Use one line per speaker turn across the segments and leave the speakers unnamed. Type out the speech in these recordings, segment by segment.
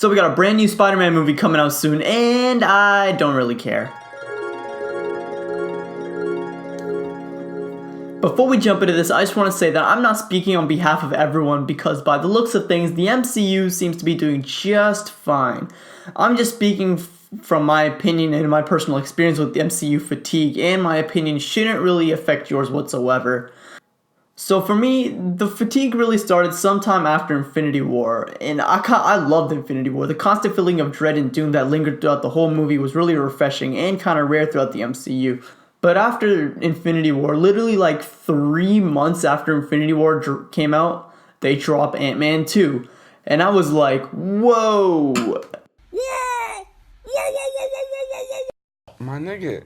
So we got a brand new Spider-Man movie coming out soon, and I don't really care. Before we jump into this, I just want to say that I'm not speaking on behalf of everyone because by the looks of things, the MCU seems to be doing just fine. I'm just speaking from my opinion and my personal experience with the MCU fatigue, and my opinion shouldn't really affect yours whatsoever. So for me, the fatigue really started sometime after Infinity War, and I loved Infinity War. The constant feeling of dread and doom that lingered throughout the whole movie was really refreshing and kind of rare throughout the MCU. But after Infinity War, literally like 3 months after Infinity War came out, they dropped Ant-Man 2. And I was like, whoa!
My nigga,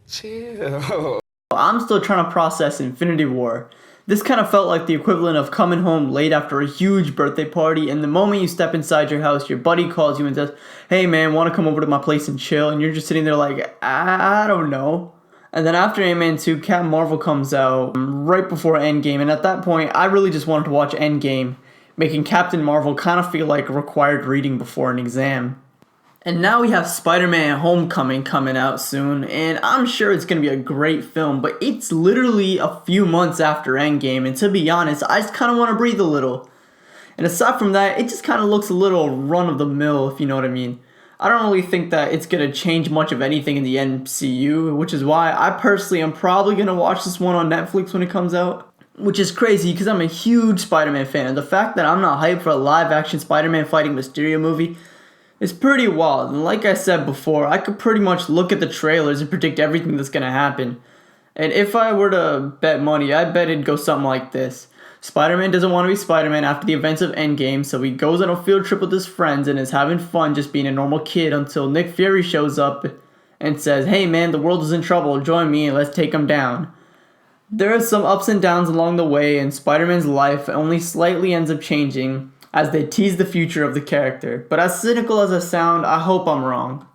chill.
I'm still trying to process Infinity War. This kind of felt like the equivalent of coming home late after a huge birthday party, and the moment you step inside your house, your buddy calls you and says, hey man, want to come over to my place and chill? And you're just sitting there like, I don't know. And then after Ant-Man 2, Captain Marvel comes out right before Endgame, and at that point, I really just wanted to watch Endgame, making Captain Marvel kind of feel like required reading before an exam. And now we have Spider-Man Homecoming coming out soon, and I'm sure it's going to be a great film, but it's literally a few months after Endgame, and to be honest, I just kind of want to breathe a little. And aside from that, it just kind of looks a little run-of-the-mill, if you know what I mean. I don't really think that it's going to change much of anything in the MCU, which is why I personally am probably going to watch this one on Netflix when it comes out. Which is crazy, because I'm a huge Spider-Man fan, and the fact that I'm not hyped for a live-action Spider-Man fighting Mysterio movie is pretty wild. And like I said before, I could pretty much look at the trailers and predict everything that's going to happen. And if I were to bet money, I bet it'd go something like this. Spider-Man doesn't want to be Spider-Man after the events of Endgame, so he goes on a field trip with his friends and is having fun just being a normal kid until Nick Fury shows up and says, hey man, the world is in trouble, join me and let's take him down. There are some ups and downs along the way, and Spider-Man's life only slightly ends up changing as they tease the future of the character. But as cynical as I sound, I hope I'm wrong.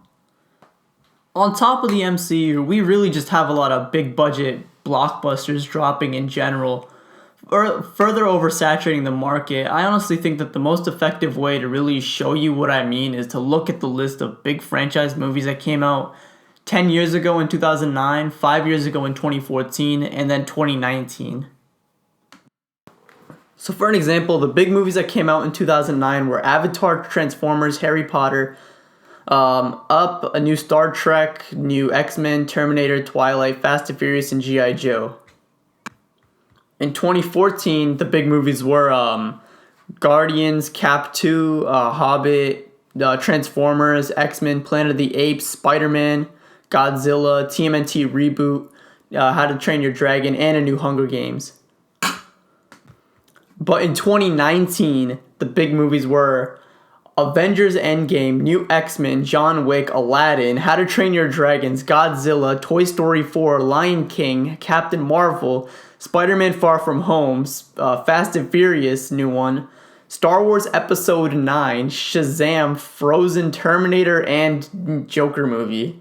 On top of the MCU, we really just have a lot of big budget blockbusters dropping in general, further oversaturating the market. I honestly think that the most effective way to really show you what I mean is to look at the list of big franchise movies that came out 10 years ago in 2009, 5 years ago in 2014, and then 2019. So for an example, the big movies that came out in 2009 were Avatar, Transformers, Harry Potter, Up, a new Star Trek, new X-Men, Terminator, Twilight, Fast and Furious, and G.I. Joe. In 2014, the big movies were Guardians, Cap 2, Hobbit, Transformers, X-Men, Planet of the Apes, Spider-Man, Godzilla, TMNT Reboot, How to Train Your Dragon, and a new Hunger Games. But in 2019, the big movies were Avengers Endgame, New X-Men, John Wick, Aladdin, How to Train Your Dragons, Godzilla, Toy Story 4, Lion King, Captain Marvel, Spider-Man Far From Home, Fast and Furious, new one, Star Wars Episode 9, Shazam, Frozen, Terminator, and Joker movie.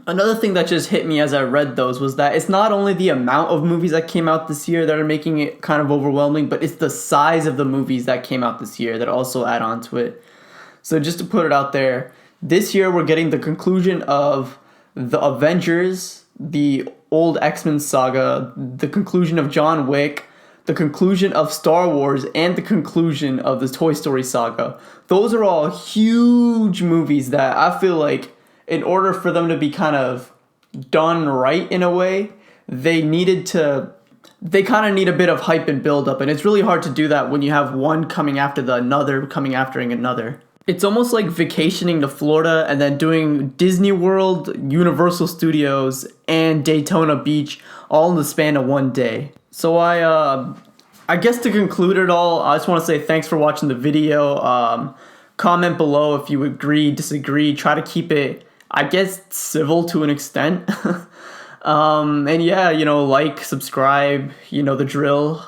Another thing that just hit me as I read those was that it's not only the amount of movies that came out this year that are making it kind of overwhelming, but it's the size of the movies that came out this year that also add on to it. So just to put it out there, this year we're getting the conclusion of the Avengers, the old X-Men saga, the conclusion of John Wick, the conclusion of Star Wars, and the conclusion of the Toy Story saga. Those are all huge movies that I feel like in order for them to be kind of done right in a way, they kind of need a bit of hype and build up. And it's really hard to do that when you have one coming after the another, coming after another. It's almost like vacationing to Florida and then doing Disney World, Universal Studios, and Daytona Beach all in the span of one day. So I guess to conclude it all, I just want to say thanks for watching the video. Comment below if you agree, disagree. Try to keep it, I guess, civil to an extent. And yeah, like, subscribe, the drill.